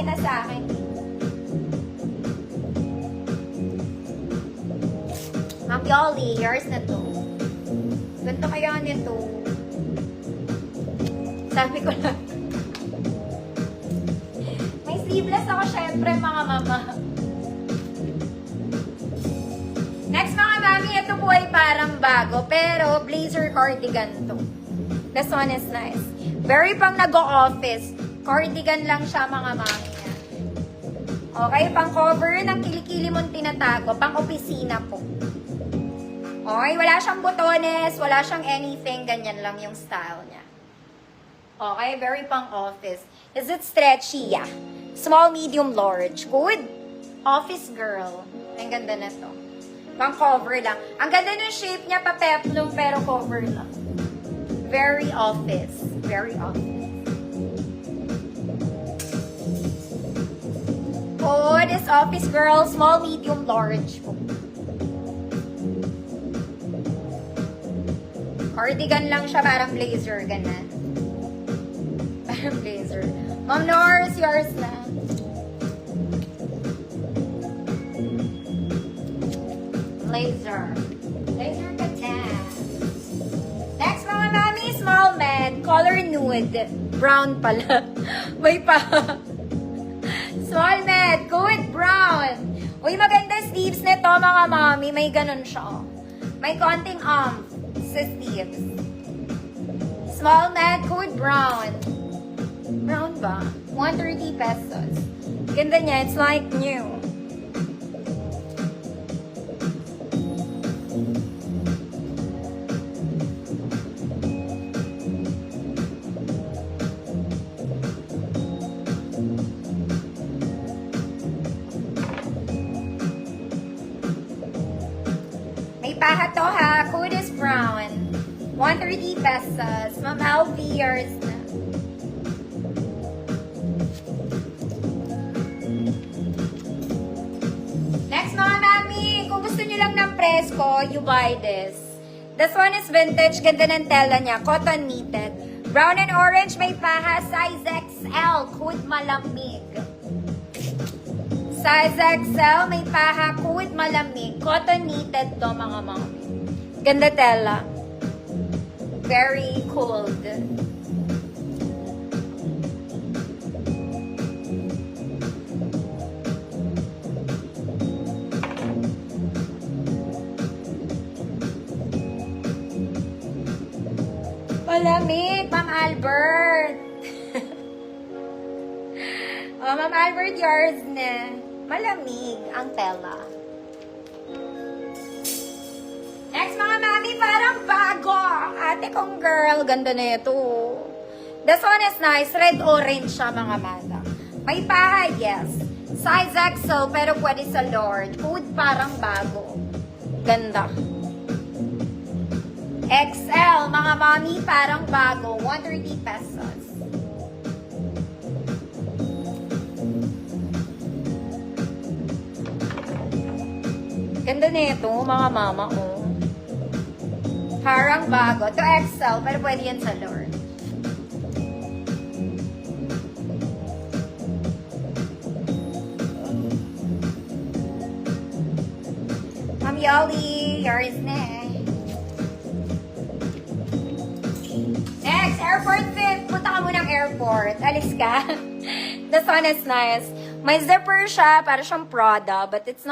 na sa akin. Ma'am Yoli, yours na to. Ganito kaya nito. Sabi ko lang. May sleeveless ako syempre, mga mama. Next, mga mami, ito po ay parang bago, pero blazer cardigan to. This one is nice. Very pang nag-o-office. Cardigan lang siya, mga mami. Okay, pang cover ng kilikili mong tinatago. Pang opisina po. Okay, wala siyang botones, wala siyang anything. Ganyan lang yung style niya. Okay, very pang office. Is it stretchy? Yeah. Small, medium, large. Good. Office girl. Ang ganda na to. Pang cover lang. Ang ganda ng shape niya, pa-peplum, pero cover lang. Very office. Very office. Oh, this office girl, small, medium, large. Cardigan lang siya, parang blazer, ganun. Parang blazer. Ma'am Norris, yours na. Blazer. Blazer ka dyan. Next, mga mami, small man, color nude. Brown pala. May pa. Small man, go with brown. Uy, maganda sleeves nito, mga mami. May ganun siya. May konting sa sleeves. Small man, go with brown. Brown ba? 130 pesos. Ganda niya. It's like new. May paha to ha. Code is brown. 130 pesos. Ma'am LV, yours na. Next, mga mami, kung gusto nyo lang ng presko, you buy this. This one is vintage. Ganda ng tela niya. Cotton knitted. Brown and orange, may paha. Size XL. Code malamig. Size XL, may paha. Code malamig. Cotton knitted to, mga mami. Ganda tela. Very cold. Malamig, Ma'am Albert. Oh, Ma'am Albert, yours na. Malamig ang tela. Next, mga mami, parang bago. Ate kong girl, ganda na ito. This one is nice. Red-orange siya, mga mata. May paha, yes. Size XL, pero pwede sa large. Food parang bago. Ganda. XL, mga mami, parang bago. 130 pesos. Ganda na ito, mga mama, oh. Parang bago. Ito XL, pero pwede yan sa large. Ma'am Yoli, yours na. Next, airport fit. Punta ka munang airport. Alis ka. This one is nice. May zipper siya, para siyang Prada, but it's not